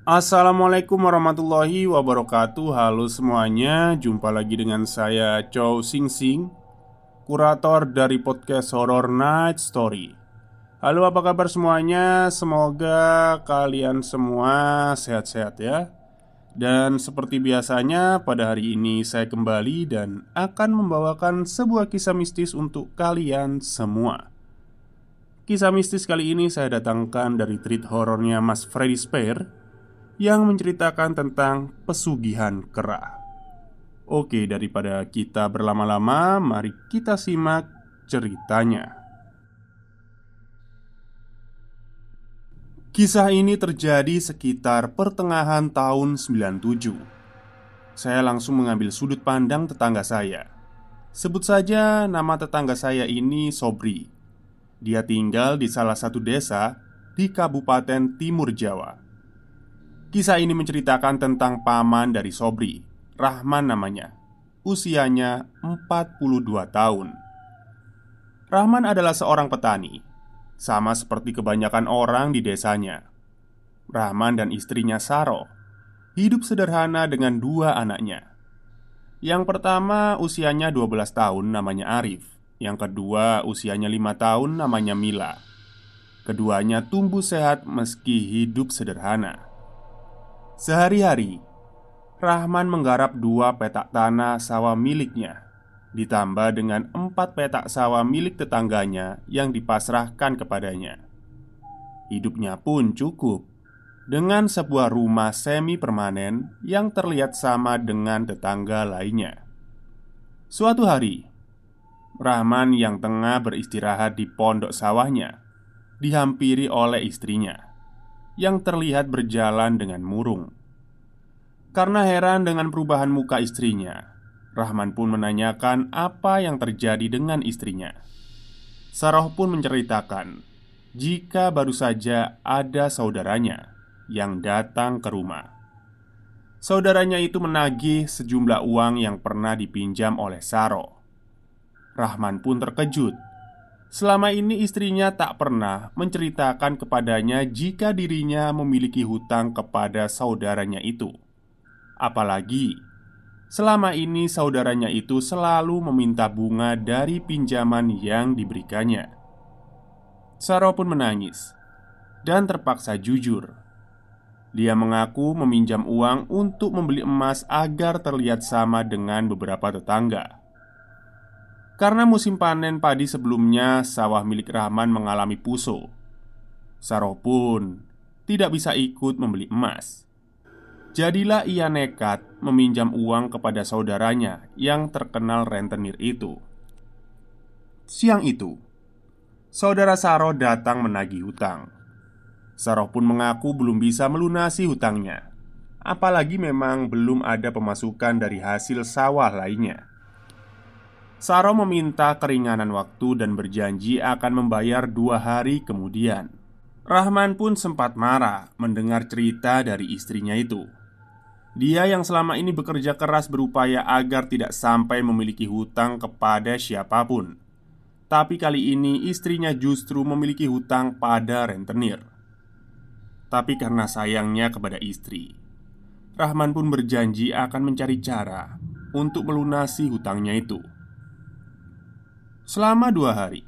Assalamualaikum warahmatullahi wabarakatuh. Halo semuanya, jumpa lagi dengan saya Chow Sing Sing, kurator dari podcast Horror Night Story. Halo, apa kabar semuanya? Semoga kalian semua sehat-sehat ya. Dan seperti biasanya, pada hari ini saya kembali dan akan membawakan sebuah kisah mistis untuk kalian semua. Kisah mistis kali ini saya datangkan dari treat horornya Mas Freddy Spare yang menceritakan tentang pesugihan kera. Oke, daripada kita berlama-lama, mari kita simak ceritanya. Kisah ini terjadi sekitar pertengahan tahun 97. Saya langsung mengambil sudut pandang tetangga saya. Sebut saja nama tetangga saya ini Sobri. Dia tinggal di salah satu desa di Kabupaten Timur Jawa. Kisah ini menceritakan tentang paman dari Sobri, Rahman namanya. Usianya 42 tahun. Rahman adalah seorang petani, sama seperti kebanyakan orang di desanya. Rahman dan istrinya Saro hidup sederhana dengan dua anaknya. Yang pertama usianya 12 tahun namanya Arif. Yang kedua usianya 5 tahun namanya Mila. Keduanya tumbuh sehat meski hidup sederhana. Sehari-hari, Rahman menggarap 2 petak tanah sawah miliknya, ditambah dengan 4 petak sawah milik tetangganya yang dipasrahkan kepadanya. Hidupnya pun cukup dengan sebuah rumah semi permanen yang terlihat sama dengan tetangga lainnya. Suatu hari, Rahman yang tengah beristirahat di pondok sawahnya dihampiri oleh istrinya yang terlihat berjalan dengan murung. Karena heran dengan perubahan muka istrinya, Rahman pun menanyakan apa yang terjadi dengan istrinya. Saroh pun menceritakan jika baru saja ada saudaranya yang datang ke rumah. Saudaranya itu menagih sejumlah uang yang pernah dipinjam oleh Saroh. Rahman pun terkejut. Selama ini istrinya tak pernah menceritakan kepadanya jika dirinya memiliki hutang kepada saudaranya itu. Apalagi selama ini saudaranya itu selalu meminta bunga dari pinjaman yang diberikannya. Saro pun menangis dan terpaksa jujur. Dia mengaku meminjam uang untuk membeli emas agar terlihat sama dengan beberapa tetangga. Karena musim panen padi sebelumnya, sawah milik Rahman mengalami puso. Saroh pun tidak bisa ikut membeli emas. Jadilah ia nekat meminjam uang kepada saudaranya yang terkenal rentenir itu. Siang itu, saudara Saroh datang menagih hutang. Saroh pun mengaku belum bisa melunasi hutangnya, apalagi memang belum ada pemasukan dari hasil sawah lainnya. Saro meminta keringanan waktu dan berjanji akan membayar 2 hari kemudian. Rahman pun sempat marah mendengar cerita dari istrinya itu. Dia yang selama ini bekerja keras berupaya agar tidak sampai memiliki hutang kepada siapapun. Tapi kali ini istrinya justru memiliki hutang pada rentenir. Tapi karena sayangnya kepada istri, Rahman pun berjanji akan mencari cara untuk melunasi hutangnya itu. Selama 2 hari,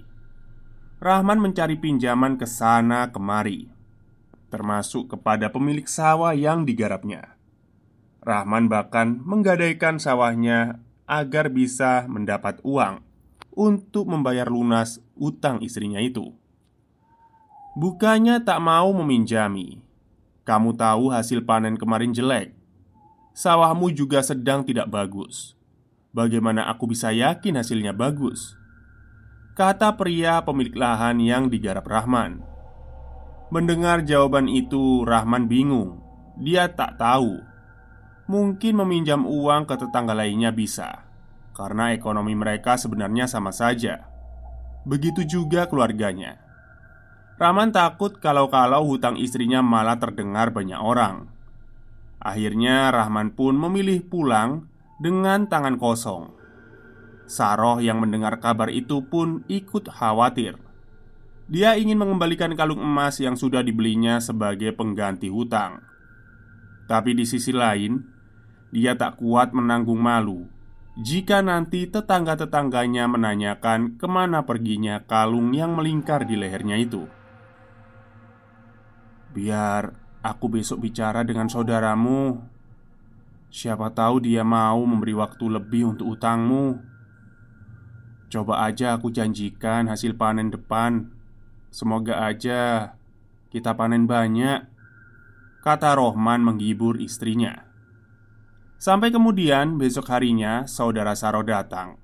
Rahman mencari pinjaman ke sana kemari, termasuk kepada pemilik sawah yang digarapnya. Rahman bahkan menggadaikan sawahnya agar bisa mendapat uang untuk membayar lunas utang istrinya itu. Bukannya tak mau meminjami. Kamu tahu hasil panen kemarin jelek. Sawahmu juga sedang tidak bagus. Bagaimana aku bisa yakin hasilnya bagus? Kata pria pemilik lahan yang digarap Rahman. Mendengar jawaban itu, Rahman bingung. Dia tak tahu. Mungkin meminjam uang ke tetangga lainnya bisa, karena ekonomi mereka sebenarnya sama saja. Begitu juga keluarganya. Rahman takut kalau-kalau hutang istrinya malah terdengar banyak orang. Akhirnya Rahman pun memilih pulang dengan tangan kosong. Saroh yang mendengar kabar itu pun ikut khawatir. Dia ingin mengembalikan kalung emas yang sudah dibelinya sebagai pengganti hutang. Tapi di sisi lain, dia tak kuat menanggung malu jika nanti tetangga-tetangganya menanyakan kemana perginya kalung yang melingkar di lehernya itu. "Biar aku besok bicara dengan saudaramu. Siapa tahu dia mau memberi waktu lebih untuk utangmu. Coba aja aku janjikan hasil panen depan. Semoga aja kita panen banyak," kata Rohman menghibur istrinya. Sampai kemudian besok harinya saudara Saro datang.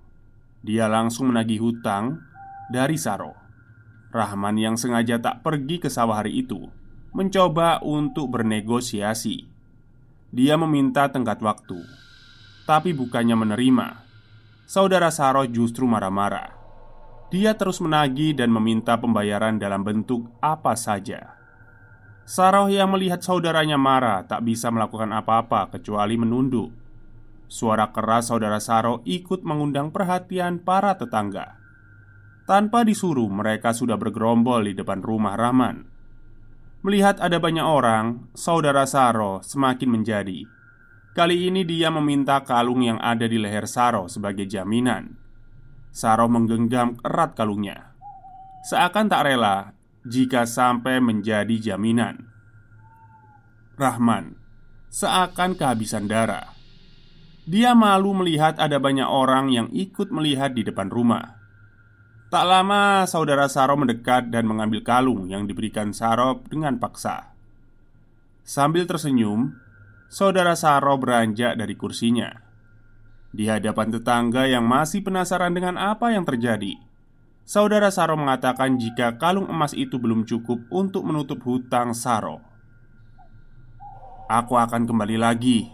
Dia langsung menagih hutang dari Saro. Rahman yang sengaja tak pergi ke sawah hari itu mencoba untuk bernegosiasi. Dia meminta tenggat waktu, tapi bukannya menerima. Saudara Saro justru marah-marah. Dia terus menagih dan meminta pembayaran dalam bentuk apa saja. Saroh yang melihat saudaranya marah tak bisa melakukan apa-apa kecuali menunduk. Suara keras saudara Saroh ikut mengundang perhatian para tetangga. Tanpa disuruh, mereka sudah bergerombol di depan rumah Rahman. Melihat ada banyak orang, saudara Saroh semakin menjadi. Kali ini dia meminta kalung yang ada di leher Saroh sebagai jaminan. Saroh menggenggam erat kalungnya, seakan tak rela jika sampai menjadi jaminan. Rahman seakan kehabisan darah. Dia malu melihat ada banyak orang yang ikut melihat di depan rumah. Tak lama saudara Saroh mendekat dan mengambil kalung yang diberikan Saroh dengan paksa. Sambil tersenyum, saudara Saroh beranjak dari kursinya. Di hadapan tetangga yang masih penasaran dengan apa yang terjadi, saudara Saroh mengatakan jika kalung emas itu belum cukup untuk menutup hutang Saroh. "Aku akan kembali lagi.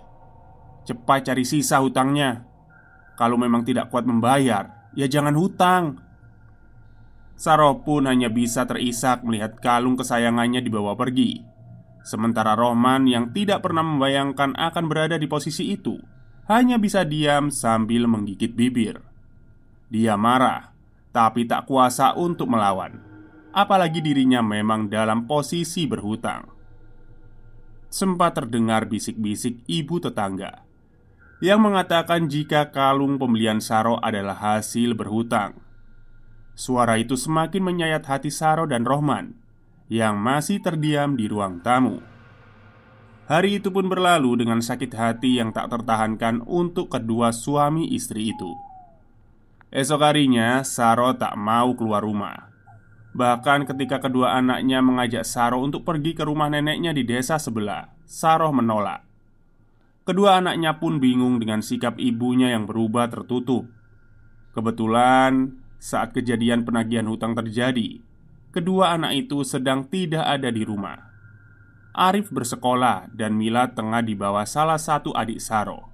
Cepat cari sisa hutangnya. Kalau memang tidak kuat membayar, ya jangan hutang." Saroh pun hanya bisa terisak melihat kalung kesayangannya dibawa pergi. Sementara Rohman yang tidak pernah membayangkan akan berada di posisi itu hanya bisa diam sambil menggigit bibir. Dia marah, tapi tak kuasa untuk melawan. Apalagi dirinya memang dalam posisi berhutang. Sempat terdengar bisik-bisik ibu tetangga yang mengatakan jika kalung pembelian Saro adalah hasil berhutang. Suara itu semakin menyayat hati Saro dan Rohman yang masih terdiam di ruang tamu. Hari itu pun berlalu dengan sakit hati yang tak tertahankan untuk kedua suami istri itu. Esok harinya, Saro tak mau keluar rumah. Bahkan ketika kedua anaknya mengajak Saro untuk pergi ke rumah neneknya di desa sebelah, Saro menolak. Kedua anaknya pun bingung dengan sikap ibunya yang berubah tertutup. Kebetulan saat kejadian penagihan hutang terjadi, kedua anak itu sedang tidak ada di rumah. Arif bersekolah dan Mila tengah dibawa salah satu adik Saro.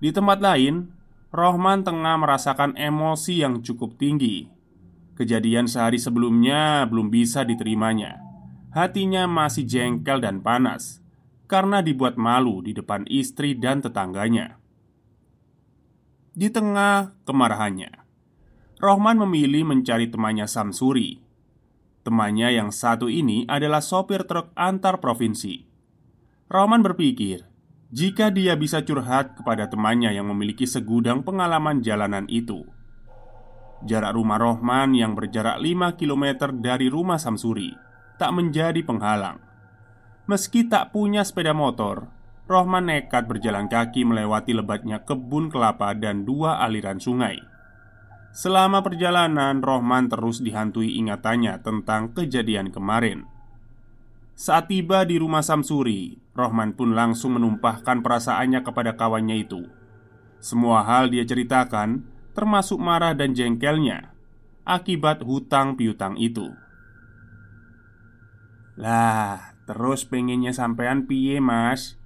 Di tempat lain, Rohman tengah merasakan emosi yang cukup tinggi. Kejadian sehari sebelumnya belum bisa diterimanya. Hatinya masih jengkel dan panas karena dibuat malu di depan istri dan tetangganya. Di tengah kemarahannya, Rohman memilih mencari temannya Samsuri. Temannya yang satu ini adalah sopir truk antar provinsi. Rohman berpikir jika dia bisa curhat kepada temannya yang memiliki segudang pengalaman jalanan itu. Jarak rumah Rohman yang berjarak 5 km dari rumah Samsuri tak menjadi penghalang. Meski tak punya sepeda motor, Rohman nekat berjalan kaki melewati lebatnya kebun kelapa dan 2 aliran sungai. Selama perjalanan, Rohman terus dihantui ingatannya tentang kejadian kemarin. Saat tiba di rumah Samsuri, Rohman pun langsung menumpahkan perasaannya kepada kawannya itu. Semua hal dia ceritakan, termasuk marah dan jengkelnya akibat hutang piutang itu. "Lah, terus pengennya sampean piye, Mas?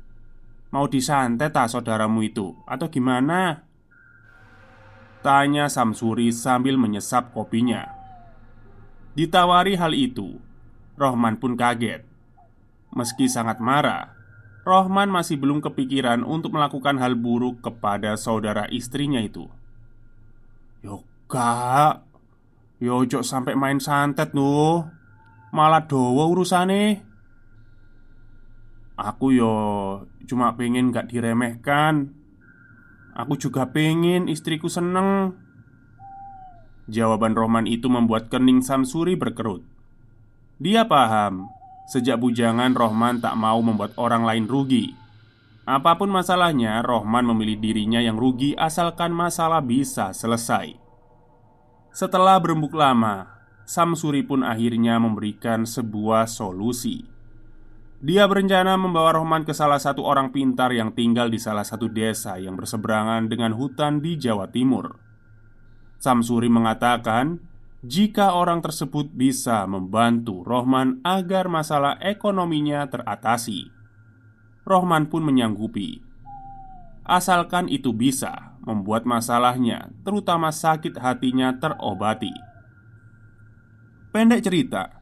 Mau disantet tak saudaramu itu atau gimana?" tanya Samsuri sambil menyesap kopinya. Ditawari hal itu, Rohman pun kaget. Meski sangat marah, Rohman masih belum kepikiran untuk melakukan hal buruk kepada saudara istrinya itu. "Yo kak, yo ojo sampai main santet loh. Malah dowo urusane." Aku yo cuma pengen gak diremehkan. Aku juga pengen istriku seneng. Jawaban Rohman itu membuat kening Samsuri berkerut. Dia paham, sejak bujangan Rohman tak mau membuat orang lain rugi. Apapun masalahnya, Rohman memilih dirinya yang rugi asalkan masalah bisa selesai. Setelah berembuk lama, Samsuri pun akhirnya memberikan sebuah solusi. Dia berencana membawa Rohman ke salah satu orang pintar yang tinggal di salah satu desa yang berseberangan dengan hutan di Jawa Timur. Samsuri mengatakan jika orang tersebut bisa membantu Rohman agar masalah ekonominya teratasi. Rohman pun menyanggupi, asalkan itu bisa membuat masalahnya, terutama sakit hatinya, terobati. Pendek cerita,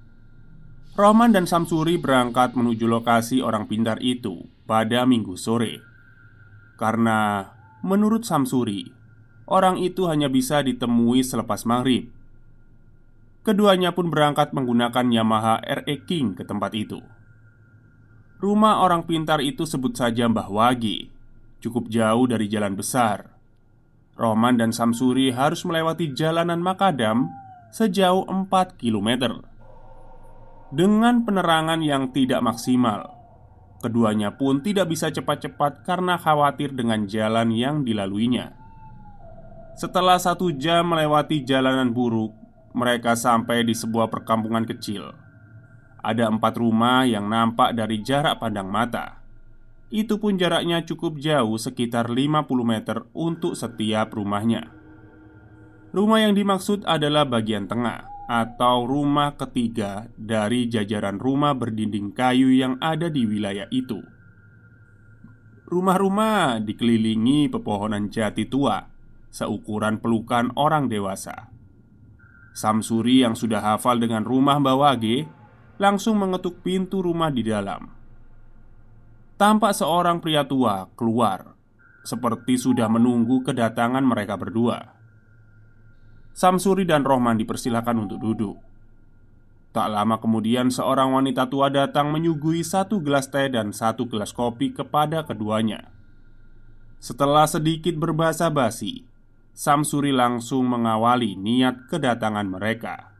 Rohman dan Samsuri berangkat menuju lokasi orang pintar itu pada Minggu sore. Karena menurut Samsuri, orang itu hanya bisa ditemui selepas maghrib. Keduanya pun berangkat menggunakan Yamaha RE King ke tempat itu. Rumah orang pintar itu sebut saja Mbah Wage, cukup jauh dari jalan besar. Rohman dan Samsuri harus melewati jalanan makadam sejauh 4 km. Dengan penerangan yang tidak maksimal, keduanya pun tidak bisa cepat-cepat karena khawatir dengan jalan yang dilaluinya. Setelah 1 jam melewati jalanan buruk, mereka sampai di sebuah perkampungan kecil. Ada 4 rumah yang nampak dari jarak pandang mata. Itu pun jaraknya cukup jauh, sekitar 50 meter untuk setiap rumahnya. Rumah yang dimaksud adalah bagian tengah atau rumah ketiga dari jajaran rumah berdinding kayu yang ada di wilayah itu. Rumah-rumah dikelilingi pepohonan jati tua seukuran pelukan orang dewasa. Samsuri yang sudah hafal dengan rumah Mbah Wage langsung mengetuk pintu rumah di dalam. Tampak seorang pria tua keluar, seperti sudah menunggu kedatangan mereka berdua. Samsuri dan Rohman dipersilakan untuk duduk. Tak lama kemudian seorang wanita tua datang menyuguhi 1 gelas teh dan 1 gelas kopi kepada keduanya. Setelah sedikit berbasa-basi, Samsuri langsung mengawali niat kedatangan mereka.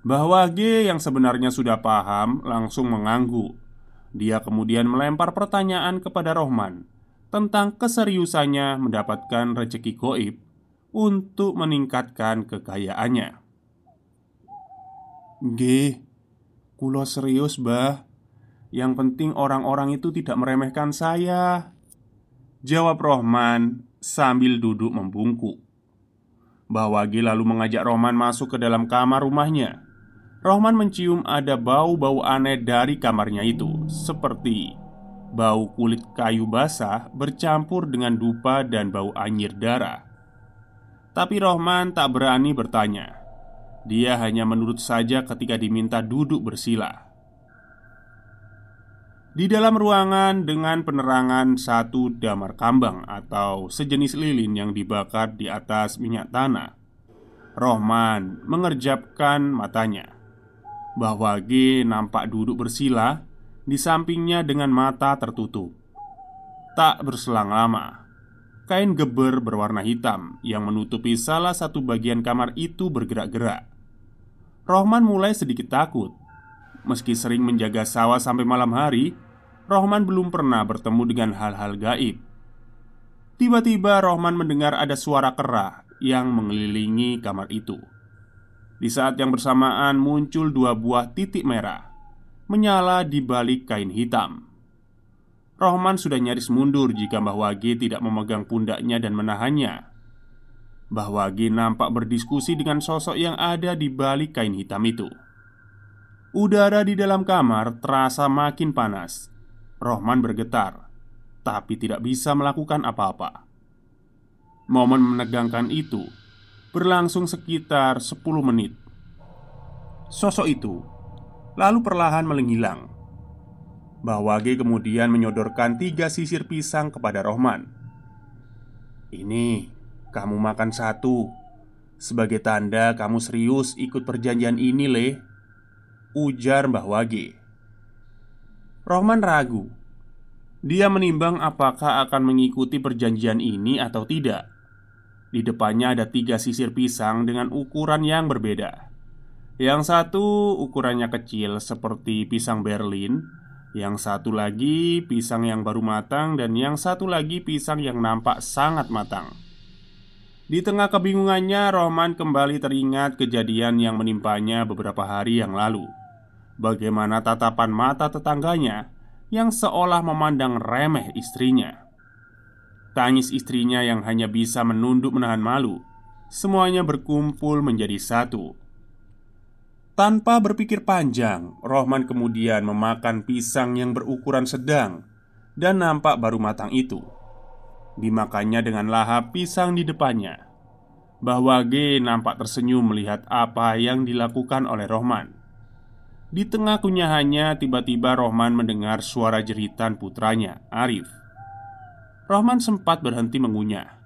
Mbah Wage yang sebenarnya sudah paham langsung mengangguk. Dia kemudian melempar pertanyaan kepada Rohman tentang keseriusannya mendapatkan rezeki gaib untuk meningkatkan kekayaannya. "Nggih, kula serius, Mbah. Yang penting orang-orang itu tidak meremehkan saya," jawab Rohman sambil duduk membungkuk. Mbah Wage lalu mengajak Rohman masuk ke dalam kamar rumahnya. Rohman mencium ada bau-bau aneh dari kamarnya itu, seperti bau kulit kayu basah bercampur dengan dupa dan bau anyir darah. Tapi Rohman tak berani bertanya. Dia hanya menurut saja ketika diminta duduk bersila. Di dalam ruangan dengan penerangan 1 damar kambang atau sejenis lilin yang dibakar di atas minyak tanah, Rohman mengerjapkan matanya. Mbah Wage nampak duduk bersila di sampingnya dengan mata tertutup. Tak berselang lama, kain geber berwarna hitam yang menutupi salah satu bagian kamar itu bergerak-gerak. Rohman mulai sedikit takut. Meski sering menjaga sawah sampai malam hari, Rohman belum pernah bertemu dengan hal-hal gaib. Tiba-tiba Rohman mendengar ada suara kera yang mengelilingi kamar itu. Di saat yang bersamaan muncul 2 buah titik merah menyala di balik kain hitam. Rohman sudah nyaris mundur jika Mbah Wage tidak memegang pundaknya dan menahannya. Mbah Wage nampak berdiskusi dengan sosok yang ada di balik kain hitam itu. Udara di dalam kamar terasa makin panas. Rohman bergetar, tapi tidak bisa melakukan apa-apa. Momen menegangkan itu berlangsung sekitar 10 menit. Sosok itu lalu perlahan menghilang. Mbah Wage kemudian menyodorkan 3 sisir pisang kepada Rohman. "Ini, kamu makan 1 sebagai tanda kamu serius ikut perjanjian ini, Le," ujar Mbah Wage. Rohman ragu. Dia menimbang apakah akan mengikuti perjanjian ini atau tidak. Di depannya ada 3 sisir pisang dengan ukuran yang berbeda. Yang satu ukurannya kecil seperti pisang Berlin, yang satu lagi pisang yang baru matang, dan yang satu lagi pisang yang nampak sangat matang. Di tengah kebingungannya, Rohman kembali teringat kejadian yang menimpanya beberapa hari yang lalu. Bagaimana tatapan mata tetangganya yang seolah memandang remeh istrinya. Tangis istrinya yang hanya bisa menunduk menahan malu. Semuanya berkumpul menjadi satu. Tanpa berpikir panjang, Rohman kemudian memakan pisang yang berukuran sedang dan nampak baru matang itu. Dimakannya dengan lahap pisang di depannya. Bahwage nampak tersenyum melihat apa yang dilakukan oleh Rohman. Di tengah kunyahannya, tiba-tiba Rohman mendengar suara jeritan putranya, Arif. Rohman sempat berhenti mengunyah,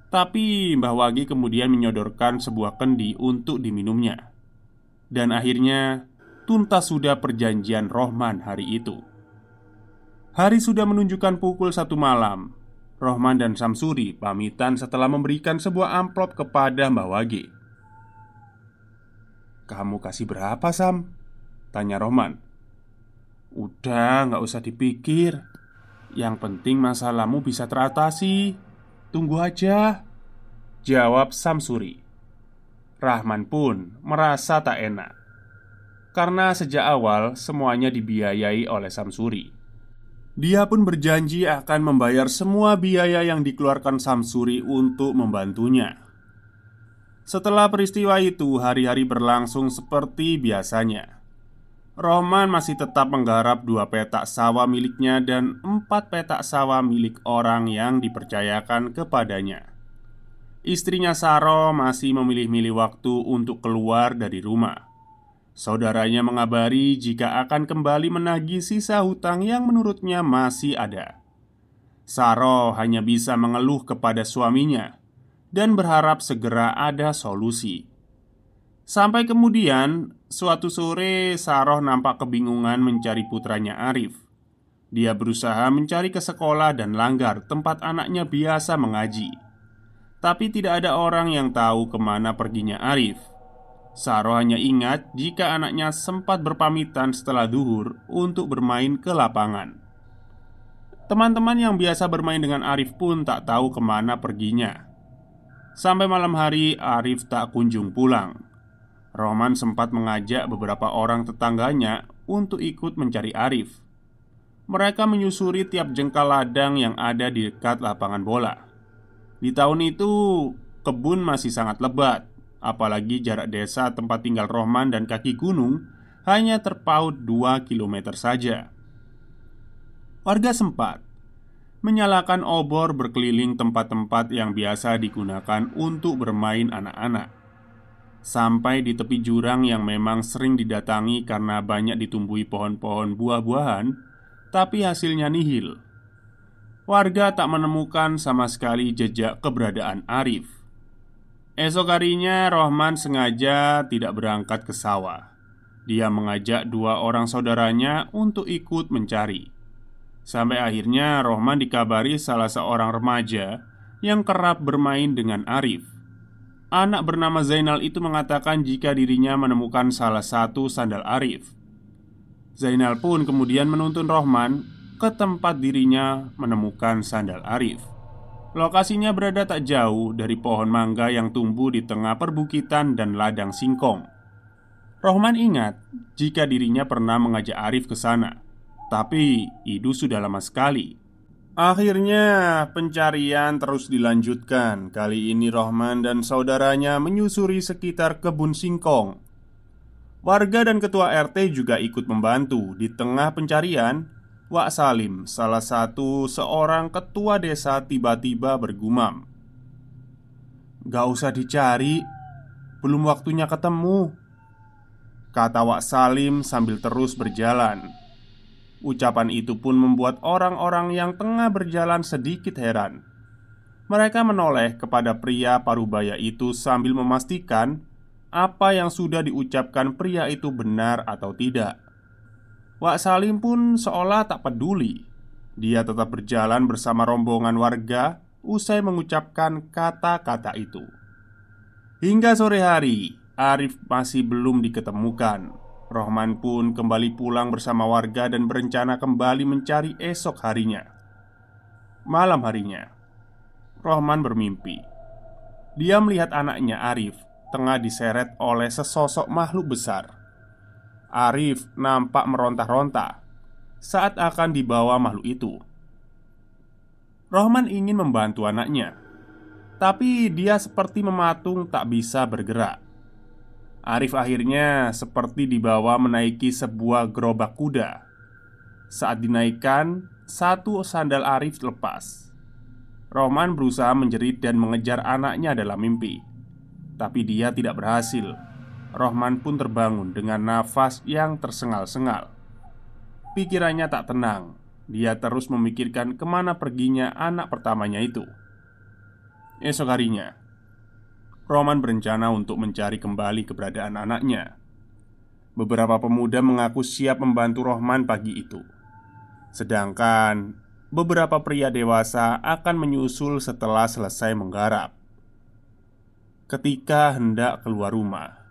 tapi Mbah Wage kemudian menyodorkan sebuah kendi untuk diminumnya. Dan akhirnya tuntas sudah perjanjian Rohman hari itu. Hari sudah menunjukkan pukul 1 malam. Rohman dan Samsuri pamitan setelah memberikan sebuah amplop kepada Mbah Wage. "Kamu kasih berapa, Sam?" tanya Rohman. "Udah, nggak usah dipikir. Yang penting masalahmu bisa teratasi. Tunggu aja," jawab Samsuri. Rahman pun merasa tak enak karena sejak awal semuanya dibiayai oleh Samsuri. Dia pun berjanji akan membayar semua biaya yang dikeluarkan Samsuri untuk membantunya. Setelah peristiwa itu, hari-hari berlangsung seperti biasanya. Rohman masih tetap menggarap 2 petak sawah miliknya dan 4 petak sawah milik orang yang dipercayakan kepadanya. Istrinya Saro masih memilih-milih waktu untuk keluar dari rumah. Saudaranya mengabari jika akan kembali menagih sisa hutang yang menurutnya masih ada. Saro hanya bisa mengeluh kepada suaminya dan berharap segera ada solusi. Sampai kemudian, suatu sore Saroh nampak kebingungan mencari putranya Arif. Dia berusaha mencari ke sekolah dan langgar tempat anaknya biasa mengaji. Tapi tidak ada orang yang tahu kemana perginya Arif. Saroh hanya ingat jika anaknya sempat berpamitan setelah duhur untuk bermain ke lapangan. Teman-teman yang biasa bermain dengan Arif pun tak tahu kemana perginya. Sampai malam hari Arif tak kunjung pulang. Rohman sempat mengajak beberapa orang tetangganya untuk ikut mencari Arif. Mereka menyusuri tiap jengkal ladang yang ada di dekat lapangan bola. Di tahun itu, kebun masih sangat lebat. Apalagi jarak desa tempat tinggal Rohman dan kaki gunung hanya terpaut 2 kilometer saja. Warga sempat menyalakan obor berkeliling tempat-tempat yang biasa digunakan untuk bermain anak-anak. Sampai di tepi jurang yang memang sering didatangi karena banyak ditumbuhi pohon-pohon buah-buahan, tapi hasilnya nihil. Warga tak menemukan sama sekali jejak keberadaan Arif. Esok harinya Rohman sengaja tidak berangkat ke sawah. Dia mengajak 2 orang saudaranya untuk ikut mencari. Sampai akhirnya Rohman dikabari salah seorang remaja yang kerap bermain dengan Arif. Anak bernama Zainal itu mengatakan jika dirinya menemukan salah satu sandal Arif. Zainal pun kemudian menuntun Rohman ke tempat dirinya menemukan sandal Arif. Lokasinya berada tak jauh dari pohon mangga yang tumbuh di tengah perbukitan dan ladang singkong. Rohman ingat jika dirinya pernah mengajak Arif ke sana, tapi itu sudah lama sekali. Akhirnya pencarian terus dilanjutkan. Kali ini Rohman dan saudaranya menyusuri sekitar kebun singkong. Warga dan ketua RT juga ikut membantu. Di tengah pencarian, Wak Salim, salah satu seorang ketua desa, tiba-tiba bergumam, "Gak usah dicari, belum waktunya ketemu," kata Wak Salim sambil terus berjalan. Ucapan itu pun membuat orang-orang yang tengah berjalan sedikit heran. Mereka menoleh kepada pria parubaya itu sambil memastikan apa yang sudah diucapkan pria itu benar atau tidak. Wak Salim pun seolah tak peduli. Dia tetap berjalan bersama rombongan warga usai mengucapkan kata-kata itu. Hingga sore hari, Arif masih belum diketemukan. Rohman pun kembali pulang bersama warga dan berencana kembali mencari esok harinya. Malam harinya, Rohman bermimpi. Dia melihat anaknya Arif tengah diseret oleh sesosok makhluk besar. Arif nampak meronta-ronta saat akan dibawa makhluk itu. Rohman ingin membantu anaknya, tapi dia seperti mematung tak bisa bergerak. Arif akhirnya seperti dibawa menaiki sebuah gerobak kuda. Saat dinaikkan, satu sandal Arif lepas. Rohman berusaha menjerit dan mengejar anaknya dalam mimpi, tapi dia tidak berhasil. Rohman pun terbangun dengan nafas yang tersengal-sengal. Pikirannya tak tenang. Dia terus memikirkan kemana perginya anak pertamanya itu. Esok harinya, Rohman berencana untuk mencari kembali keberadaan anaknya. Beberapa pemuda mengaku siap membantu Rohman pagi itu. Sedangkan beberapa pria dewasa akan menyusul setelah selesai menggarap. Ketika hendak keluar rumah,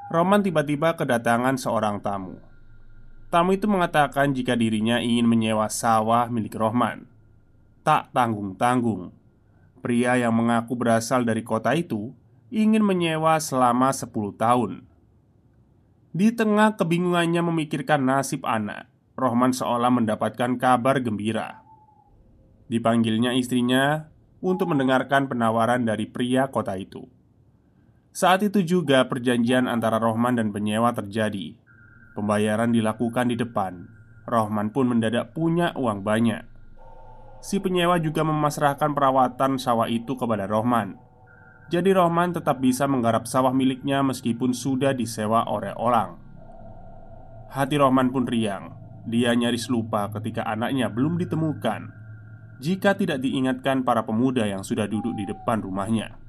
Rohman tiba-tiba kedatangan seorang tamu. Tamu itu mengatakan jika dirinya ingin menyewa sawah milik Rohman. Tak tanggung-tanggung, pria yang mengaku berasal dari kota itu ingin menyewa selama 10 tahun. Di tengah kebingungannya memikirkan nasib anak, Rohman seolah mendapatkan kabar gembira. Dipanggilnya istrinya untuk mendengarkan penawaran dari pria kota itu. Saat itu juga perjanjian antara Rohman dan penyewa terjadi. Pembayaran dilakukan di depan. Rohman pun mendadak punya uang banyak. Si penyewa juga memasrahkan perawatan sawah itu kepada Rohman. Jadi Rohman tetap bisa menggarap sawah miliknya meskipun sudah disewa oleh orang. Hati Rohman pun riang. Dia nyaris lupa ketika anaknya belum ditemukan, jika tidak diingatkan para pemuda yang sudah duduk di depan rumahnya.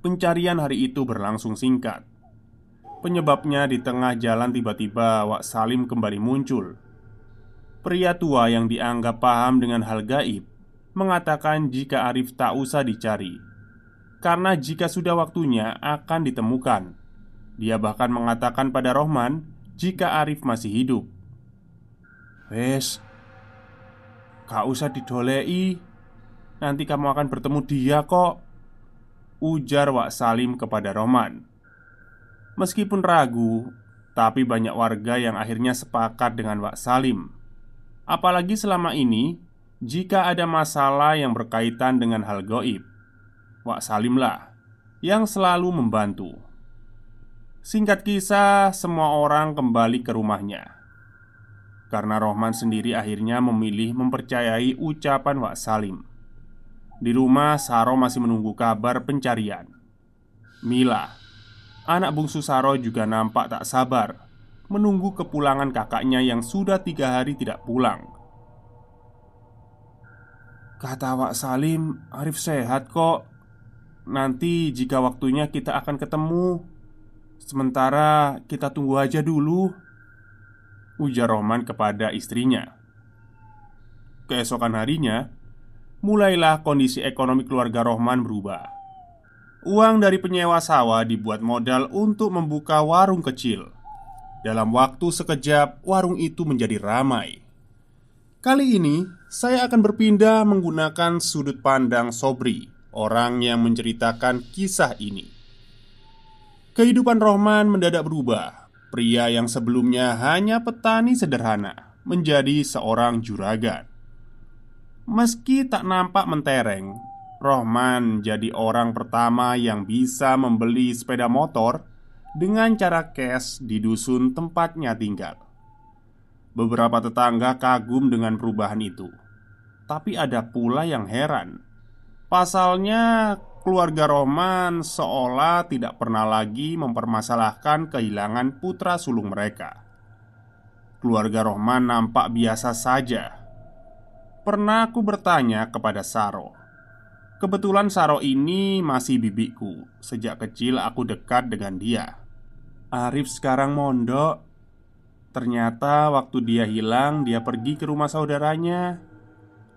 Pencarian hari itu berlangsung singkat. Penyebabnya di tengah jalan tiba-tiba Wak Salim kembali muncul. Pria tua yang dianggap paham dengan hal gaib mengatakan jika Arif tak usah dicari, karena jika sudah waktunya akan ditemukan. Dia bahkan mengatakan pada Rohman jika Arif masih hidup. "Wes, gak usah didolei. Nanti kamu akan bertemu dia kok," ujar Wak Salim kepada Rohman. Meskipun ragu, tapi banyak warga yang akhirnya sepakat dengan Wak Salim. Apalagi selama ini, jika ada masalah yang berkaitan dengan hal gaib, Wak Salim lah yang selalu membantu. Singkat kisah, semua orang kembali ke rumahnya. Karena Rohman sendiri akhirnya memilih mempercayai ucapan Wak Salim. Di rumah, Saro masih menunggu kabar pencarian. Mila, anak bungsu Saro, juga nampak tak sabar menunggu kepulangan kakaknya yang sudah 3 hari tidak pulang. "Kata Wak Salim, Arif sehat kok. Nanti jika waktunya kita akan ketemu. Sementara kita tunggu aja dulu," ujar Rohman kepada istrinya. Keesokan harinya, mulailah kondisi ekonomi keluarga Rohman berubah. Uang dari penyewa sawah dibuat modal untuk membuka warung kecil. Dalam waktu sekejap, warung itu menjadi ramai. Kali ini, saya akan berpindah menggunakan sudut pandang Sobri, orang yang menceritakan kisah ini. Kehidupan Rohman mendadak berubah. Pria yang sebelumnya hanya petani sederhana menjadi seorang juragan. Meski tak nampak mentereng, Rohman jadi orang pertama yang bisa membeli sepeda motor dengan cara cash di dusun tempatnya tinggal. Beberapa tetangga kagum dengan perubahan itu, tapi ada pula yang heran. Pasalnya, keluarga Rohman seolah tidak pernah lagi mempermasalahkan kehilangan putra sulung mereka. Keluarga Rohman nampak biasa saja. Pernah aku bertanya kepada Saro. Kebetulan Saro ini masih bibiku. Sejak kecil aku dekat dengan dia. "Arif sekarang mondok. Ternyata waktu dia hilang, dia pergi ke rumah saudaranya.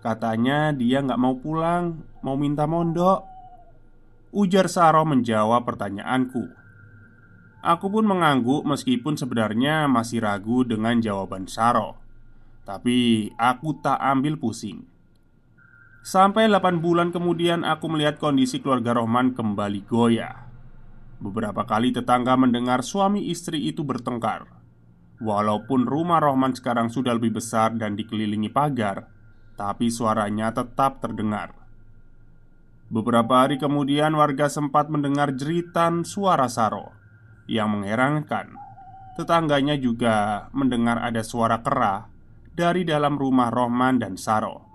Katanya dia nggak mau pulang, mau minta mondok. Ujar Saro menjawab pertanyaanku. Aku pun mengangguk meskipun sebenarnya masih ragu dengan jawaban Saro. Tapi aku tak ambil pusing. Sampai 8 bulan kemudian aku melihat kondisi keluarga Rohman kembali goyah. Beberapa kali tetangga mendengar suami istri itu bertengkar. Walaupun rumah Rohman sekarang sudah lebih besar dan dikelilingi pagar, tapi suaranya tetap terdengar. Beberapa hari kemudian warga sempat mendengar jeritan suara Saro. Yang mengherankan, tetangganya juga mendengar ada suara kera dari dalam rumah Rohman dan Saro.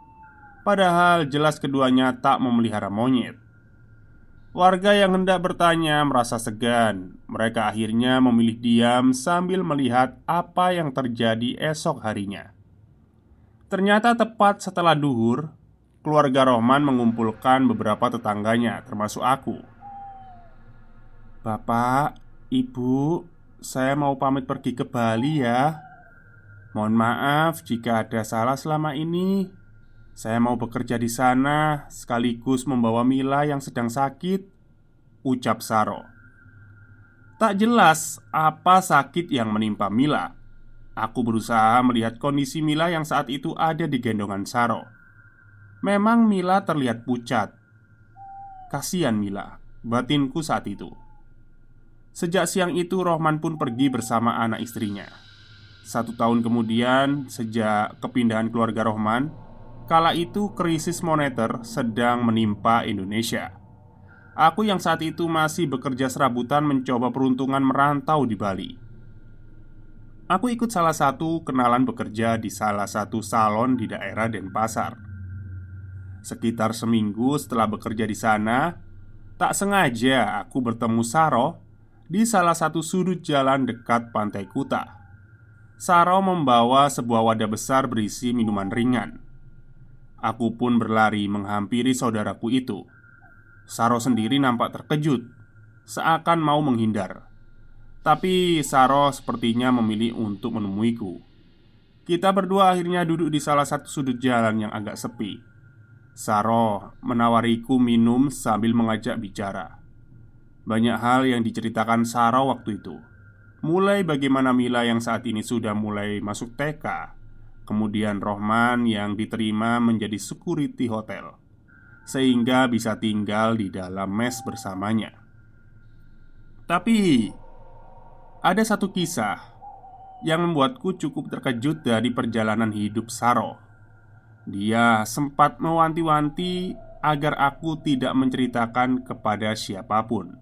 Padahal jelas keduanya tak memelihara monyet. Warga yang hendak bertanya merasa segan. Mereka akhirnya memilih diam sambil melihat apa yang terjadi esok harinya. Ternyata tepat setelah duhur, keluarga Rohman mengumpulkan beberapa tetangganya, termasuk aku. "Bapak, Ibu, saya mau pamit pergi ke Bali ya. Mohon maaf jika ada salah selama ini. Saya mau bekerja di sana sekaligus membawa Mila yang sedang sakit," ucap Saro. Tak jelas apa sakit yang menimpa Mila. Aku berusaha melihat kondisi Mila yang saat itu ada di gendongan Saro. Memang Mila terlihat pucat. Kasihan Mila, batinku saat itu. Sejak siang itu Rohman pun pergi bersama anak istrinya. 1 tahun kemudian sejak kepindahan keluarga Rohman, kala itu krisis moneter sedang menimpa Indonesia. Aku yang saat itu masih bekerja serabutan mencoba peruntungan merantau di Bali. Aku ikut salah satu kenalan bekerja di salah satu salon di daerah Denpasar. Sekitar seminggu setelah bekerja di sana, tak sengaja aku bertemu Saro di salah satu sudut jalan dekat Pantai Kuta. Saro membawa sebuah wadah besar berisi minuman ringan. Aku pun berlari menghampiri saudaraku itu. Saro sendiri nampak terkejut, seakan mau menghindar. Tapi Saro sepertinya memilih untuk menemuiku. Kita berdua akhirnya duduk di salah satu sudut jalan yang agak sepi. Saro menawariku minum sambil mengajak bicara. Banyak hal yang diceritakan Saro waktu itu. Mulai bagaimana Mila yang saat ini sudah mulai masuk TK, kemudian Rohman yang diterima menjadi security hotel, sehingga bisa tinggal di dalam mes bersamanya. Tapi ada satu kisah yang membuatku cukup terkejut dari perjalanan hidup Saro. Dia sempat mewanti-wanti agar aku tidak menceritakan kepada siapapun.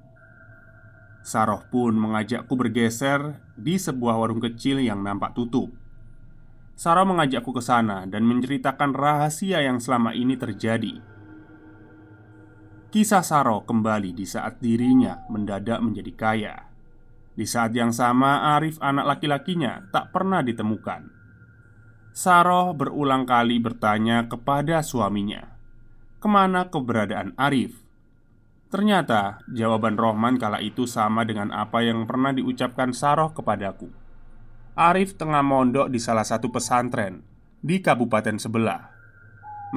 Saroh pun mengajakku bergeser di sebuah warung kecil yang nampak tutup. Saroh mengajakku ke sana dan menceritakan rahasia yang selama ini terjadi. Kisah Saroh kembali di saat dirinya mendadak menjadi kaya. Di saat yang sama Arif anak laki-lakinya tak pernah ditemukan. Saroh berulang kali bertanya kepada suaminya, kemana keberadaan Arif? Ternyata jawaban Rohman kala itu sama dengan apa yang pernah diucapkan Saroh kepadaku. Arif tengah mondok di salah satu pesantren di kabupaten sebelah.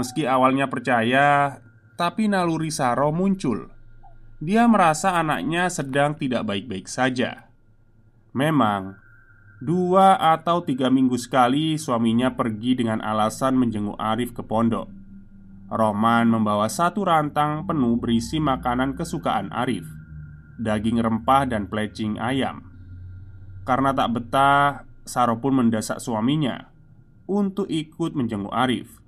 Meski awalnya percaya, tapi naluri Saroh muncul. Dia merasa anaknya sedang tidak baik-baik saja. Memang 2 atau 3 minggu sekali suaminya pergi dengan alasan menjenguk Arif ke pondok. Rohman membawa satu rantang penuh berisi makanan kesukaan Arif, daging rempah dan plecing ayam. Karena tak betah, Saro pun mendesak suaminya untuk ikut menjenguk Arif.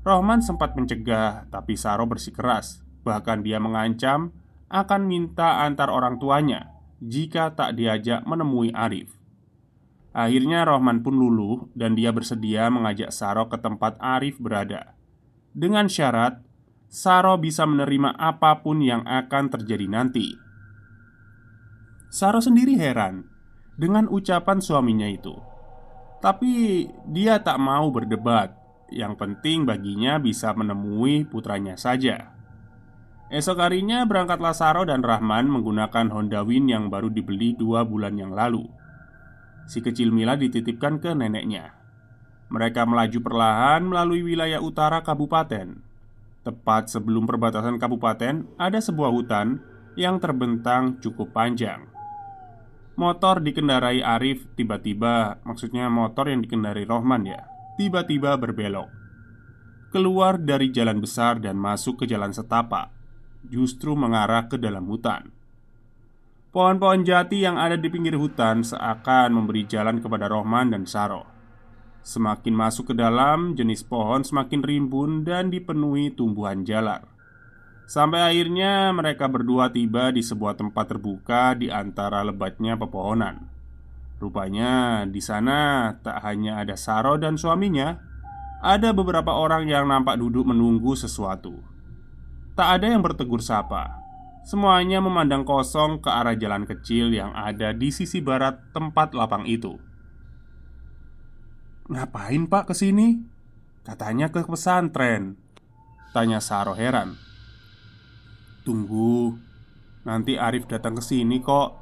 Rohman sempat mencegah, tapi Saro bersikeras. Bahkan dia mengancam akan minta antar orang tuanya jika tak diajak menemui Arif. Akhirnya Rohman pun luluh dan dia bersedia mengajak Saro ke tempat Arif berada, dengan syarat Saro bisa menerima apapun yang akan terjadi nanti. Saro sendiri heran dengan ucapan suaminya itu. Tapi dia tak mau berdebat. Yang penting baginya bisa menemui putranya saja. Esok harinya berangkatlah Saro dan Rahman menggunakan Honda Win yang baru dibeli 2 bulan yang lalu. Si kecil Mila dititipkan ke neneknya. Mereka melaju perlahan melalui wilayah utara kabupaten. Tepat sebelum perbatasan kabupaten, ada sebuah hutan yang terbentang cukup panjang. Motor dikendarai Arif tiba-tiba, maksudnya motor yang dikendarai Rohman ya, tiba-tiba berbelok keluar dari jalan besar dan masuk ke jalan setapak, justru mengarah ke dalam hutan. Pohon-pohon jati yang ada di pinggir hutan seakan memberi jalan kepada Rohman dan Saro. Semakin masuk ke dalam, jenis pohon semakin rimbun dan dipenuhi tumbuhan jalar. Sampai akhirnya mereka berdua tiba di sebuah tempat terbuka di antara lebatnya pepohonan. Rupanya di sana tak hanya ada Saro dan suaminya, ada beberapa orang yang nampak duduk menunggu sesuatu. Tak ada yang bertegur sapa. Semuanya memandang kosong ke arah jalan kecil yang ada di sisi barat tempat lapang itu. "Ngapain pak kesini?" "Katanya ke pesantren," tanya Saro heran. "Tunggu, nanti Arif datang ke sini kok,"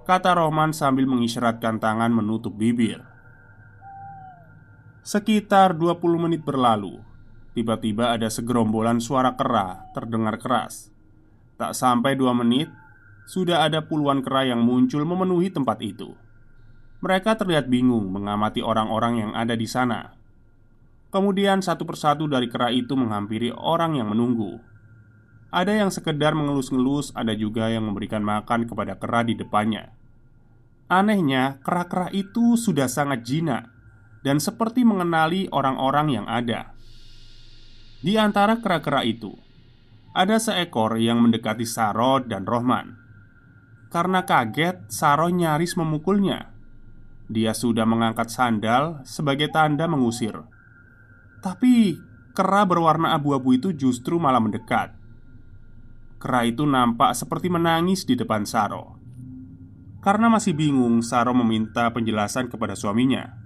kata Rohman sambil mengisyaratkan tangan menutup bibir. Sekitar 20 menit berlalu. Tiba-tiba ada segerombolan suara kera terdengar keras. Tak sampai 2 menit, sudah ada puluhan kera yang muncul memenuhi tempat itu. Mereka terlihat bingung mengamati orang-orang yang ada di sana. Kemudian satu persatu dari kera itu menghampiri orang yang menunggu. Ada yang sekedar mengelus-ngelus, ada juga yang memberikan makan kepada kera di depannya. Anehnya, kera-kera itu sudah sangat jinak dan seperti mengenali orang-orang yang ada. Di antara kera-kera itu, ada seekor yang mendekati Saro dan Rohman. Karena kaget, Saro nyaris memukulnya. Dia sudah mengangkat sandal sebagai tanda mengusir. Tapi kera berwarna abu-abu itu justru malah mendekat. Kera itu nampak seperti menangis di depan Saro. Karena masih bingung, Saro meminta penjelasan kepada suaminya.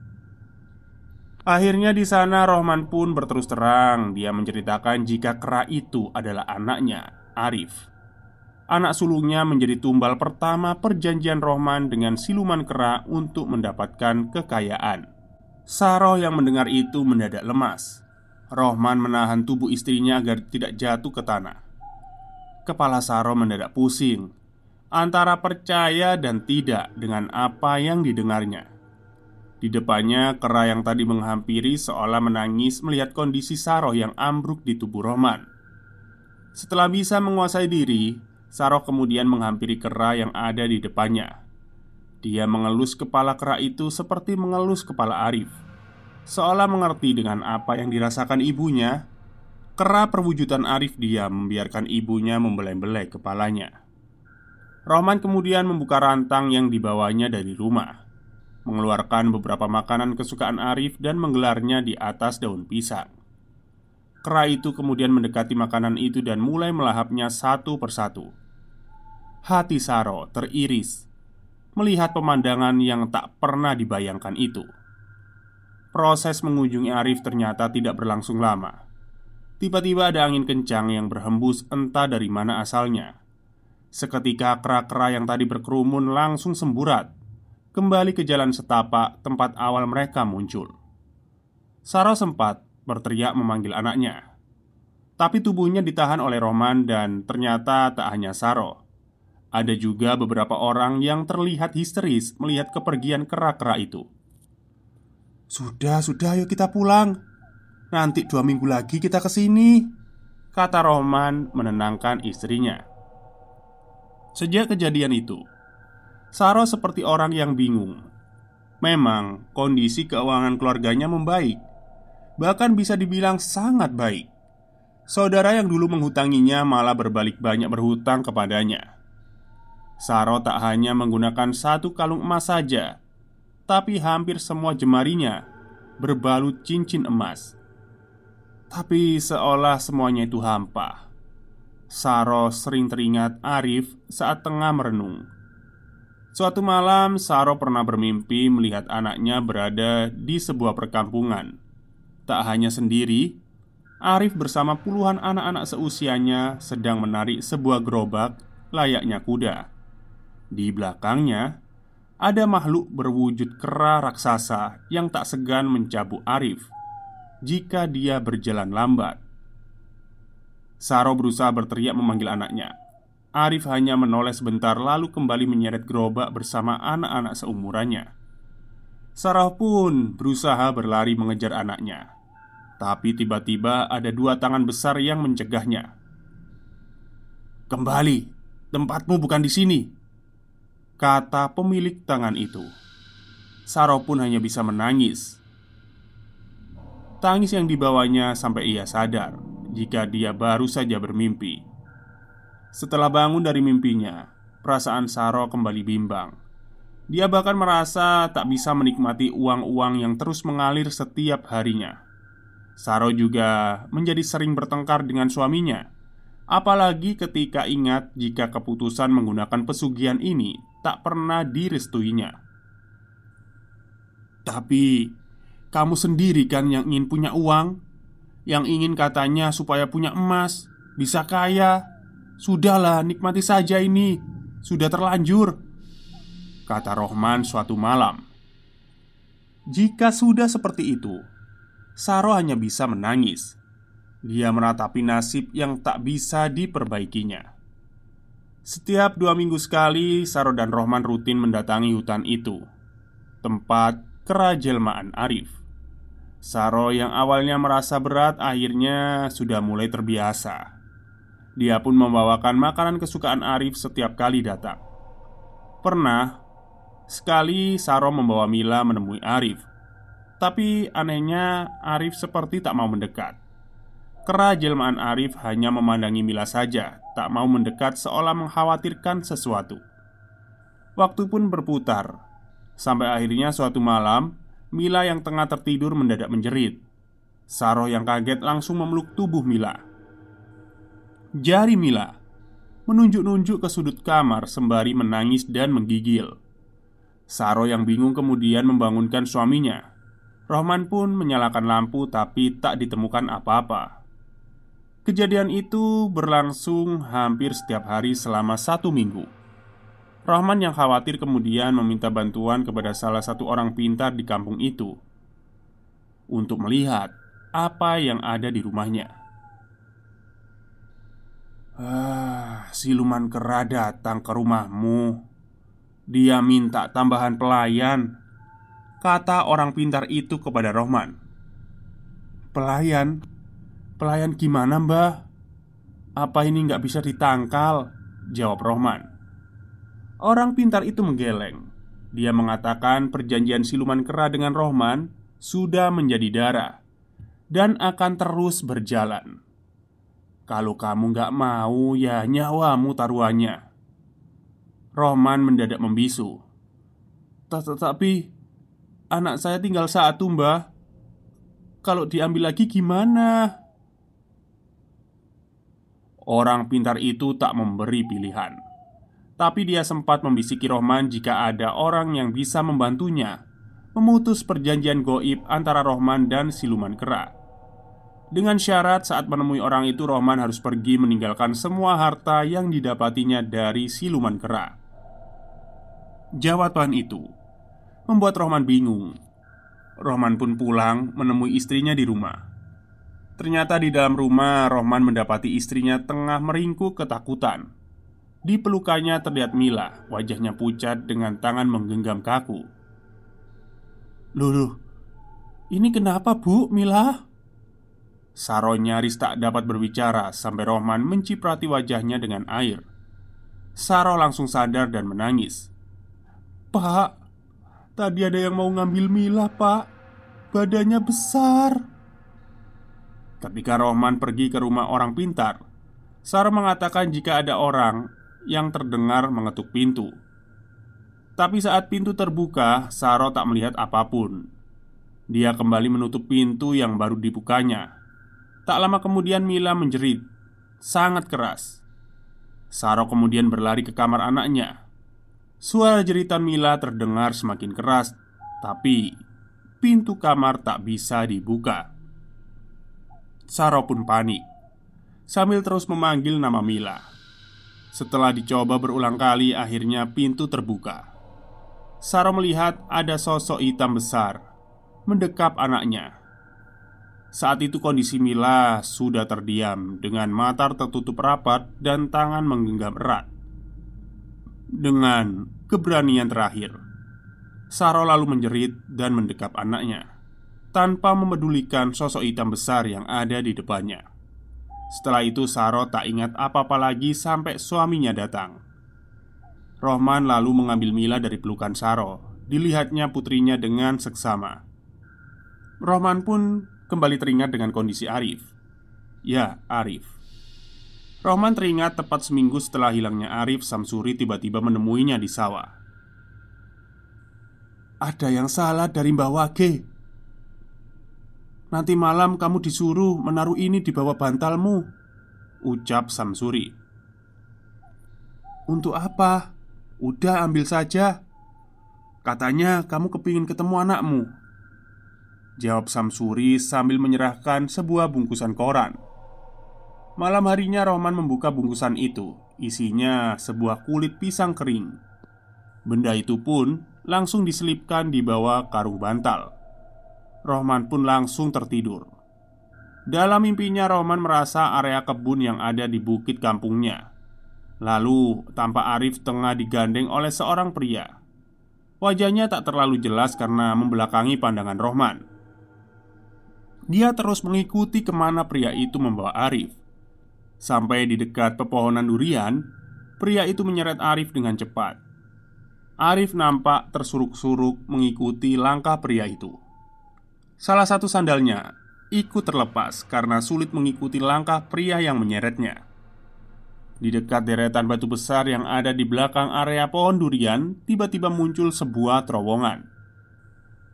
Akhirnya di sana Rohman pun berterus terang. Dia menceritakan jika kera itu adalah anaknya, Arif. Anak sulungnya menjadi tumbal pertama perjanjian Rohman dengan siluman kera untuk mendapatkan kekayaan. Saro yang mendengar itu mendadak lemas. Rohman menahan tubuh istrinya agar tidak jatuh ke tanah. Kepala Saro mendadak pusing antara percaya dan tidak dengan apa yang didengarnya. Di depannya, kera yang tadi menghampiri seolah menangis melihat kondisi Saro yang ambruk di tubuh Rohman. Setelah bisa menguasai diri, Saro kemudian menghampiri kera yang ada di depannya. Dia mengelus kepala kera itu seperti mengelus kepala Arif, seolah mengerti dengan apa yang dirasakan ibunya. Kera perwujudan Arif diam membiarkan ibunya membelai-belai kepalanya. Rohman kemudian membuka rantang yang dibawanya dari rumah, mengeluarkan beberapa makanan kesukaan Arif dan menggelarnya di atas daun pisang. Kera itu kemudian mendekati makanan itu dan mulai melahapnya satu persatu. Hati Saro teriris melihat pemandangan yang tak pernah dibayangkan itu. Proses mengunjungi Arif ternyata tidak berlangsung lama. Tiba-tiba ada angin kencang yang berhembus entah dari mana asalnya. Seketika kera-kera yang tadi berkerumun langsung semburat kembali ke jalan setapak tempat awal mereka muncul. Saro sempat berteriak memanggil anaknya, tapi tubuhnya ditahan oleh Rohman dan ternyata tak hanya Saro. Ada juga beberapa orang yang terlihat histeris melihat kepergian kera-kera itu. Sudah, ayo kita pulang. Nanti 2 minggu lagi kita kesini," kata Rohman menenangkan istrinya. Sejak kejadian itu, Saro seperti orang yang bingung. Memang kondisi keuangan keluarganya membaik, bahkan bisa dibilang sangat baik. Saudara yang dulu menghutanginya malah berbalik banyak berhutang kepadanya. Saro tak hanya menggunakan 1 kalung emas saja, tapi hampir semua jemarinya berbalut cincin emas. Tapi seolah semuanya itu hampa. Saro sering teringat Arif saat tengah merenung. Suatu malam, Saro pernah bermimpi melihat anaknya berada di sebuah perkampungan. Tak hanya sendiri, Arif bersama puluhan anak-anak seusianya sedang menarik sebuah gerobak layaknya kuda. Di belakangnya ada makhluk berwujud kera raksasa yang tak segan mencabuk Arif jika dia berjalan lambat. Saro berusaha berteriak memanggil anaknya. Arif hanya menoleh sebentar lalu kembali menyeret gerobak bersama anak-anak seumurannya. Sarah pun berusaha berlari mengejar anaknya. Tapi tiba-tiba ada dua tangan besar yang mencegahnya. "Kembali, tempatmu bukan di sini," kata pemilik tangan itu. Saro pun hanya bisa menangis. Tangis yang dibawanya sampai ia sadar jika dia baru saja bermimpi. Setelah bangun dari mimpinya, perasaan Saro kembali bimbang. Dia bahkan merasa tak bisa menikmati uang-uang yang terus mengalir setiap harinya. Saro juga menjadi sering bertengkar dengan suaminya, apalagi ketika ingat jika keputusan menggunakan pesugihan ini tak pernah direstuinya. "Tapi kamu sendiri kan yang ingin punya uang, yang ingin katanya supaya punya emas, bisa kaya. Sudahlah, nikmati saja ini, sudah terlanjur," kata Rohman suatu malam. Jika sudah seperti itu, Saro hanya bisa menangis. Dia meratapi nasib yang tak bisa diperbaikinya. Setiap 2 minggu sekali, Saro dan Rohman rutin mendatangi hutan itu, tempat kerajelmaan Arif. Saro yang awalnya merasa berat akhirnya sudah mulai terbiasa. Dia pun membawakan makanan kesukaan Arif setiap kali datang. Pernah sekali Saro membawa Mila menemui Arif. Tapi anehnya Arif seperti tak mau mendekat. Kera jelmaan Arif hanya memandangi Mila saja, tak mau mendekat seolah mengkhawatirkan sesuatu. Waktu pun berputar, sampai akhirnya suatu malam Mila yang tengah tertidur mendadak menjerit. Saro yang kaget langsung memeluk tubuh Mila. Jari Mila menunjuk-nunjuk ke sudut kamar sembari menangis dan menggigil. Saro yang bingung kemudian membangunkan suaminya. Rohman pun menyalakan lampu tapi tak ditemukan apa-apa. Kejadian itu berlangsung hampir setiap hari selama 1 minggu. Rohman yang khawatir kemudian meminta bantuan kepada salah satu orang pintar di kampung itu untuk melihat apa yang ada di rumahnya. Siluman kera datang ke rumahmu. Dia minta tambahan pelayan," kata orang pintar itu kepada Rohman. "Pelayan? Pelayan gimana, Mbah? Apa ini nggak bisa ditangkal?" jawab Rohman. Orang pintar itu menggeleng. Dia mengatakan perjanjian siluman kera dengan Rohman sudah menjadi darah dan akan terus berjalan. "Kalau kamu nggak mau, ya nyawamu taruhannya." Rohman mendadak membisu. Tapi anak saya tinggal satu, Mbah. Kalau diambil lagi gimana?" Orang pintar itu tak memberi pilihan. Tapi dia sempat membisiki Rohman jika ada orang yang bisa membantunya memutus perjanjian goib antara Rohman dan siluman kera. Dengan syarat saat menemui orang itu Rohman harus pergi meninggalkan semua harta yang didapatinya dari siluman kera. Jawaban itu membuat Rohman bingung. Rohman pun pulang menemui istrinya di rumah. Ternyata di dalam rumah Rohman mendapati istrinya tengah meringkuk ketakutan. Di pelukannya terlihat Mila, wajahnya pucat dengan tangan menggenggam kaku. Loh, ini kenapa, Bu, Mila?" Saro nyaris tak dapat berbicara sampai Rohman menciprati wajahnya dengan air. Saro langsung sadar dan menangis. "Pak, tadi ada yang mau ngambil Mila, Pak. Badannya besar." Ketika Rohman pergi ke rumah orang pintar, Saro mengatakan jika ada orang yang terdengar mengetuk pintu. Tapi saat pintu terbuka, Saro tak melihat apapun. Dia kembali menutup pintu yang baru dibukanya. Tak lama kemudian Mila menjerit sangat keras. Saro kemudian berlari ke kamar anaknya. Suara jeritan Mila terdengar semakin keras, tapi pintu kamar tak bisa dibuka. Saro pun panik sambil terus memanggil nama Mila. Setelah dicoba berulang kali, akhirnya pintu terbuka. Saro melihat ada sosok hitam besar mendekap anaknya. Saat itu kondisi Mila sudah terdiam dengan mata tertutup rapat dan tangan menggenggam erat. Dengan keberanian terakhir, Saro lalu menjerit dan mendekap anaknya tanpa memedulikan sosok hitam besar yang ada di depannya. Setelah itu Saro tak ingat apa-apa lagi sampai suaminya datang. Rohman lalu mengambil Mila dari pelukan Saro. Dilihatnya putrinya dengan seksama. Rohman pun kembali teringat dengan kondisi Arif. Ya, Arif. Rohman teringat tepat seminggu setelah hilangnya Arif, Samsuri tiba-tiba menemuinya di sawah. "Ada yang salah dari Mbah Wage. Nanti malam kamu disuruh menaruh ini di bawah bantalmu," ucap Samsuri. "Untuk apa? Udah ambil saja. Katanya kamu kepingin ketemu anakmu," jawab Samsuri sambil menyerahkan sebuah bungkusan koran. Malam harinya Rohman membuka bungkusan itu. Isinya sebuah kulit pisang kering. Benda itu pun langsung diselipkan di bawah karung bantal. Rohman pun langsung tertidur. Dalam mimpinya Rohman merasa area kebun yang ada di bukit kampungnya. Lalu tampak Arif tengah digandeng oleh seorang pria. Wajahnya tak terlalu jelas karena membelakangi pandangan Rohman. Dia terus mengikuti kemana pria itu membawa Arif. Sampai di dekat pepohonan durian, pria itu menyeret Arif dengan cepat. Arif nampak tersuruk-suruk mengikuti langkah pria itu. Salah satu sandalnya ikut terlepas karena sulit mengikuti langkah pria yang menyeretnya. Di dekat deretan batu besar yang ada di belakang area pohon durian, tiba-tiba muncul sebuah terowongan.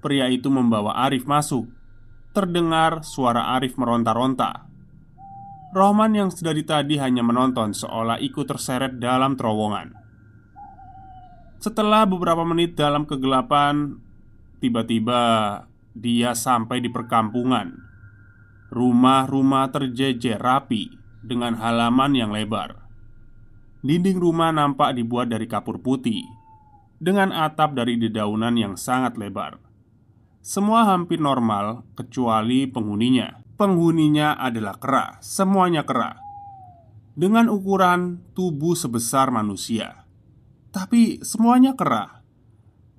Pria itu membawa Arif masuk. Terdengar suara Arif meronta-ronta. Rohman yang sedari tadi hanya menonton seolah ikut terseret dalam terowongan. Setelah beberapa menit dalam kegelapan, tiba-tiba dia sampai di perkampungan. Rumah-rumah terjejer rapi dengan halaman yang lebar. Dinding rumah nampak dibuat dari kapur putih dengan atap dari dedaunan yang sangat lebar. Semua hampir normal kecuali penghuninya. Penghuninya adalah kera, semuanya kera, dengan ukuran tubuh sebesar manusia. Tapi semuanya kera.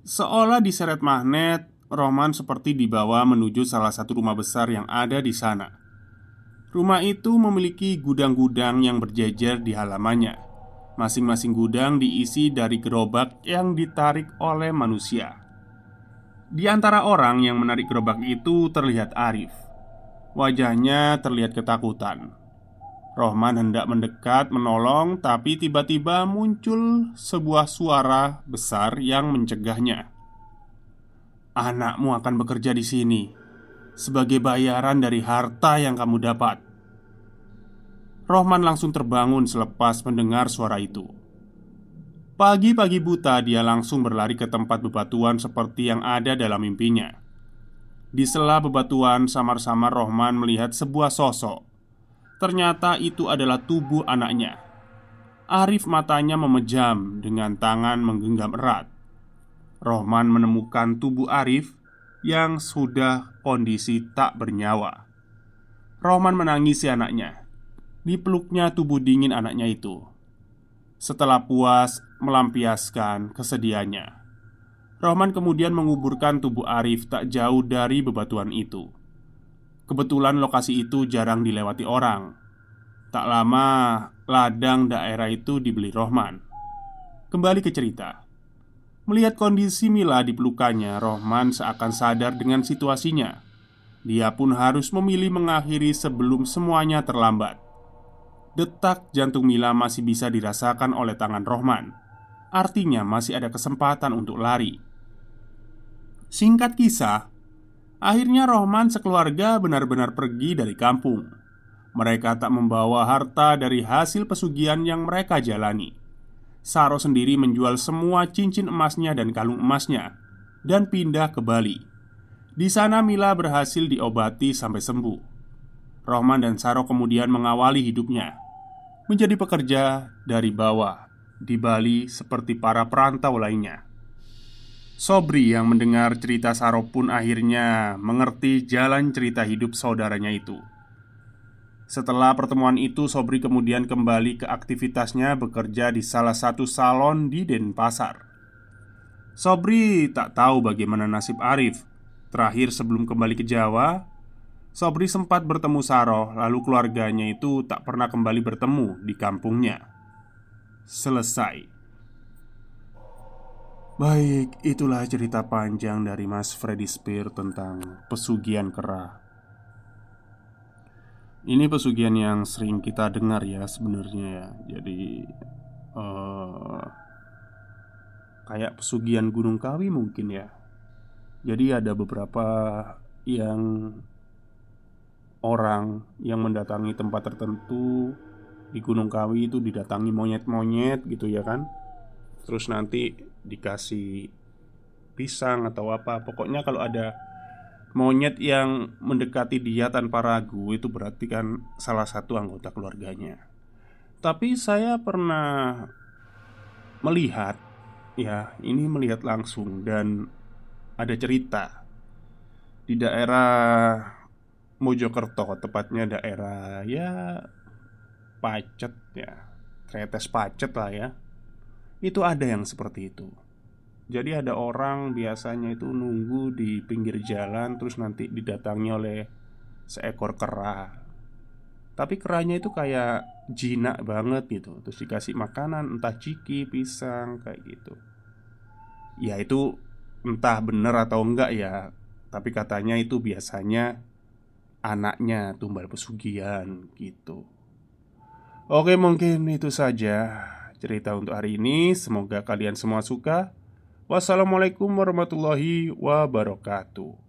Seolah diseret magnet, Rohman seperti dibawa menuju salah satu rumah besar yang ada di sana. Rumah itu memiliki gudang-gudang yang berjejer di halamannya. Masing-masing gudang diisi dari gerobak yang ditarik oleh manusia. Di antara orang yang menarik gerobak itu terlihat Arif. Wajahnya terlihat ketakutan. Rohman hendak mendekat menolong, tapi tiba-tiba muncul sebuah suara besar yang mencegahnya. "Anakmu akan bekerja di sini sebagai bayaran dari harta yang kamu dapat." Rohman langsung terbangun selepas mendengar suara itu. Pagi-pagi buta dia langsung berlari ke tempat bebatuan seperti yang ada dalam mimpinya. Di sela bebatuan samar-samar Rohman melihat sebuah sosok. Ternyata itu adalah tubuh anaknya. Arif matanya memejam dengan tangan menggenggam erat. Rohman menemukan tubuh Arif yang sudah kondisi tak bernyawa. Rohman menangisi anaknya. Dipeluknya tubuh dingin anaknya itu. Setelah puas melampiaskan kesedihannya, Rohman kemudian menguburkan tubuh Arif tak jauh dari bebatuan itu. Kebetulan lokasi itu jarang dilewati orang. Tak lama, ladang daerah itu dibeli Rohman. Kembali ke cerita. Melihat kondisi Mila di pelukannya, Rohman seakan sadar dengan situasinya. Dia pun harus memilih mengakhiri sebelum semuanya terlambat. Detak jantung Mila masih bisa dirasakan oleh tangan Rohman. Artinya masih ada kesempatan untuk lari. Singkat kisah, akhirnya Rohman sekeluarga benar-benar pergi dari kampung. Mereka tak membawa harta dari hasil pesugihan yang mereka jalani. Saro sendiri menjual semua cincin emasnya dan kalung emasnya dan pindah ke Bali. Di sana Mila berhasil diobati sampai sembuh. Rohman dan Saro kemudian mengawali hidupnya menjadi pekerja dari bawah di Bali seperti para perantau lainnya. Sobri yang mendengar cerita Saro pun akhirnya mengerti jalan cerita hidup saudaranya itu. Setelah pertemuan itu, Sobri kemudian kembali ke aktivitasnya bekerja di salah satu salon di Denpasar. Sobri tak tahu bagaimana nasib Arif. Terakhir sebelum kembali ke Jawa, Sobri sempat bertemu Saroh, lalu keluarganya itu tak pernah kembali bertemu di kampungnya. Selesai. Baik, itulah cerita panjang dari Mas Freddy Spear tentang pesugihan kera. Ini pesugihan yang sering kita dengar ya sebenarnya ya. Jadi eh, kayak pesugihan Gunung Kawi mungkin ya. Jadi ada beberapa yang orang yang mendatangi tempat tertentu di Gunung Kawi itu didatangi monyet-monyet gitu ya kan. Terus nanti dikasih pisang atau apa. Pokoknya kalau ada monyet yang mendekati dia tanpa ragu, itu berarti kan salah satu anggota keluarganya. Tapi saya pernah melihat, ya ini melihat langsung dan ada cerita di daerah Mojokerto, tepatnya daerah ya Pacet ya, Tretes Pacet lah ya. Itu ada yang seperti itu. Jadi ada orang biasanya itu nunggu di pinggir jalan, terus nanti didatangi oleh seekor kera. Tapi keranya itu kayak jinak banget gitu. Terus dikasih makanan, entah ciki, pisang, kayak gitu. Ya itu entah bener atau enggak ya. Tapi katanya itu biasanya anaknya tumbal pesugihan gitu. Oke, mungkin itu saja cerita untuk hari ini. Semoga kalian semua suka. Wassalamualaikum warahmatullahi wabarakatuh.